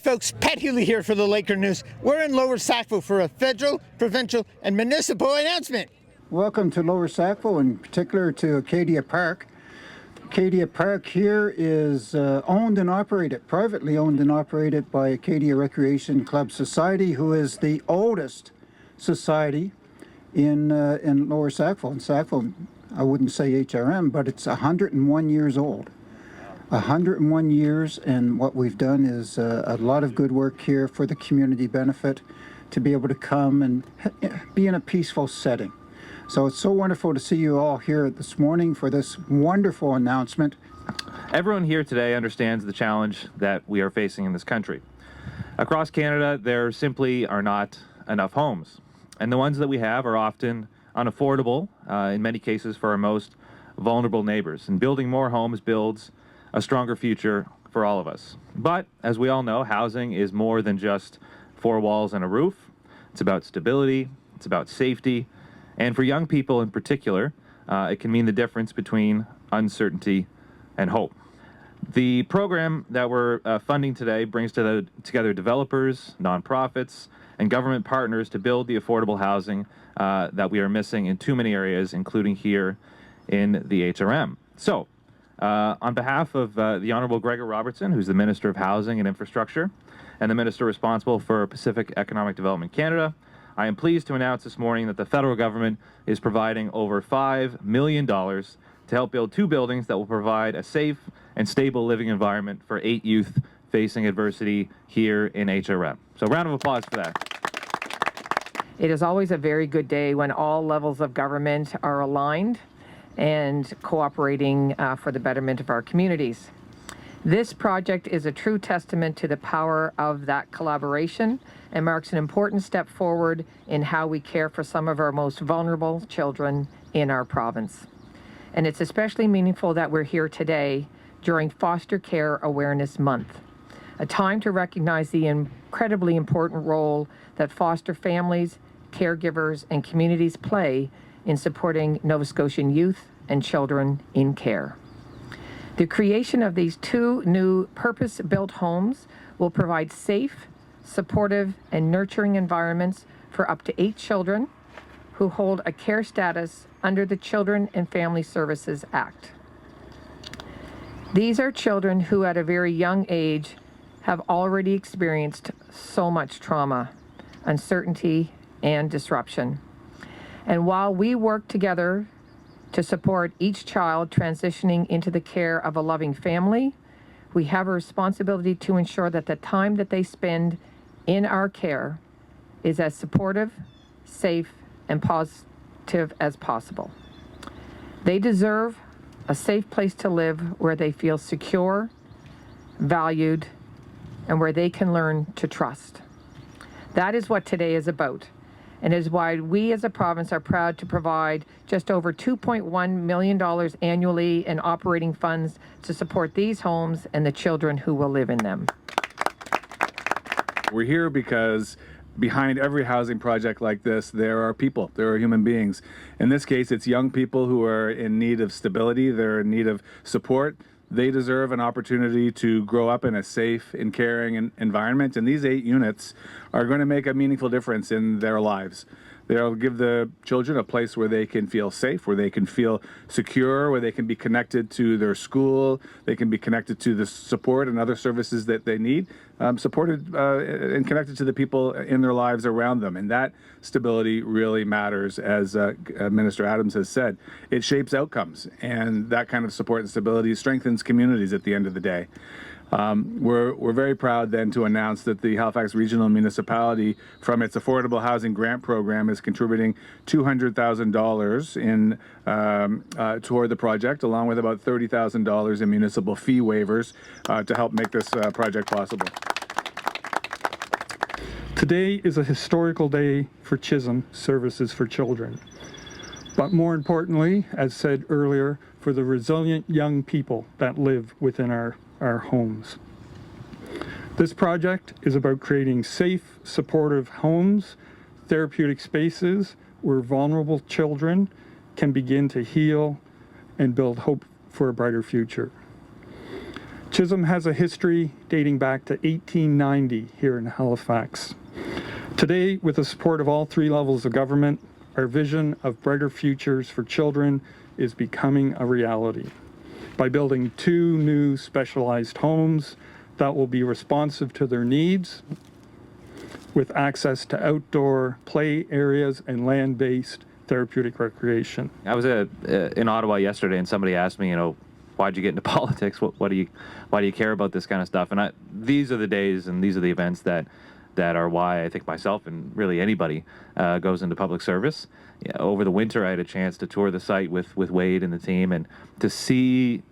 folks, Pat Healy here for the Laker News. We're in Lower Sackville for a federal, provincial, and municipal announcement. Welcome to Lower Sackville, in particular to Acadia Park. Acadia Park here is owned and operated, privately owned and operated by Acadia Recreation Club Society, who is the oldest society in Lower Sackville. In Sackville, I wouldn't say HRM, but it's 101 years old. 101 years, and what we've done is a lot of good work here for the community benefit, to be able to come and be in a peaceful setting. So it's so wonderful to see you all here this morning for this wonderful announcement. Everyone here today understands the challenge that we are facing in this country. Across Canada, there simply are not enough homes, and the ones that we have are often unaffordable, in many cases for our most vulnerable neighbors. And building more homes builds a stronger future for all of us. But as we all know, housing is more than just four walls and a roof. It's about stability, it's about safety, and for young people in particular, it can mean the difference between uncertainty and hope. The program that we're funding today brings together developers, nonprofits, and government partners to build the affordable housing that we are missing in too many areas, including here in the HRM. So, on behalf of the Honourable Gregor Robertson, who's the Minister of Housing and Infrastructure, and the Minister responsible for Pacific Economic Development Canada, I am pleased to announce this morning that the federal government is providing over $5 million to help build two buildings that will provide a safe and stable living environment for 8 youth facing adversity here in HRM. So round of applause for that. It is always a very good day when all levels of government are aligned and cooperating for the betterment of our communities. This project is a true testament to the power of that collaboration and marks an important step forward in how we care for some of our most vulnerable children in our province. And it's especially meaningful that we're here today during Foster Care Awareness Month, a time to recognize the incredibly important role that foster families, caregivers, and communities play in supporting Nova Scotian youth and children in care. The creation of these two new purpose-built homes will provide safe, supportive, and nurturing environments for up to 8 children who hold a care status under the Children and Family Services Act. These are children who at a very young age have already experienced so much trauma, uncertainty, and disruption. And while we work together to support each child transitioning into the care of a loving family, we have a responsibility to ensure that the time that they spend in our care is as supportive, safe, and positive as possible. They deserve a safe place to live where they feel secure, valued, and where they can learn to trust. That is what today is about, and is why we as a province are proud to provide just over $2.1 million annually in operating funds to support these homes and the children who will live in them. We're here because behind every housing project like this, there are people, there are human beings. In this case, it's young people who are in need of stability, they're in need of support. They deserve an opportunity to grow up in a safe and caring environment, and these 8 units are going to make a meaningful difference in their lives. They'll give the children a place where they can feel safe, where they can feel secure, where they can be connected to their school, they can be connected to the support and other services that they need, supported and connected to the people in their lives around them. And that stability really matters, as Minister Adams has said. It shapes outcomes, and that kind of support and stability strengthens communities at the end of the day. We're very proud then to announce that the Halifax Regional Municipality, from its Affordable Housing Grant Program, is contributing $200,000 in toward the project, along with about $30,000 in municipal fee waivers to help make this project possible. Today is a historical day for Chisholm Services for Children, but more importantly, as said earlier, for the resilient young people that live within our homes. This project is about creating safe, supportive homes, therapeutic spaces where vulnerable children can begin to heal and build hope for a brighter future. Chisholm has a history dating back to 1890 here in Halifax. Today, with the support of all three levels of government, our vision of brighter futures for children is becoming a reality by building 2 new specialized homes that will be responsive to their needs, with access to outdoor play areas and land-based therapeutic recreation. I was in Ottawa yesterday, and somebody asked me, why'd you get into politics? Why do you care about this kind of stuff? And these are the days and these are the events that are why I think myself and really anybody goes into public service. Over the winter, I had a chance to tour the site with Wade and the team, and to see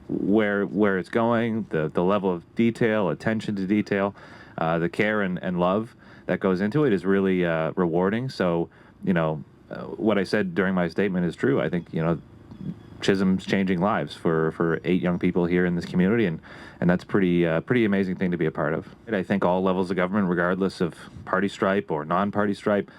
where it's going, the level of detail, attention to detail, the care and love that goes into it is really rewarding. So, what I said during my statement is true. I think, Chisholm's changing lives for 8 young people here in this community, and that's pretty amazing thing to be a part of. And I think all levels of government, regardless of party stripe or non-party stripe,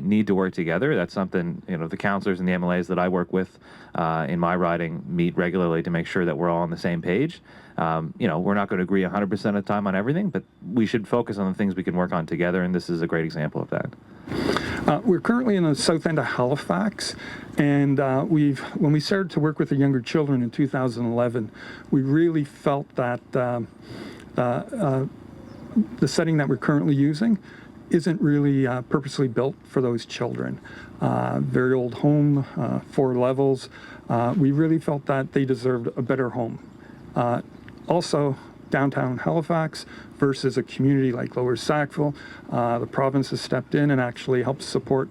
need to work together. That's something, the councillors and the MLAs that I work with in my riding meet regularly to make sure that we're all on the same page. We're not going to agree 100% of the time on everything, but we should focus on the things we can work on together, and this is a great example of that. We're currently in the south end of Halifax, and when we started to work with the younger children in 2011, we really felt that the setting that we're currently using isn't really purposely built for those children. Very old home, 4 levels. We really felt that they deserved a better home. Also, downtown Halifax versus a community like Lower Sackville. The province has stepped in and actually helped support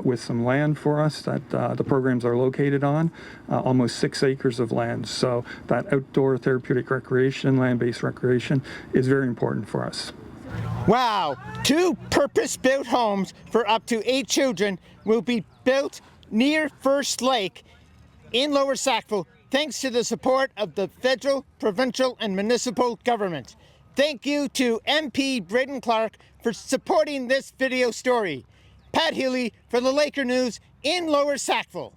with some land for us that the programs are located on, almost 6 acres of land. So that outdoor therapeutic recreation, land-based recreation is very important for us. Wow, 2 purpose-built homes for up to 8 children will be built near First Lake in Lower Sackville, thanks to the support of the federal, provincial, and municipal government. Thank you to MP Braedon Clark for supporting this video story. Pat Healy for the Laker News in Lower Sackville.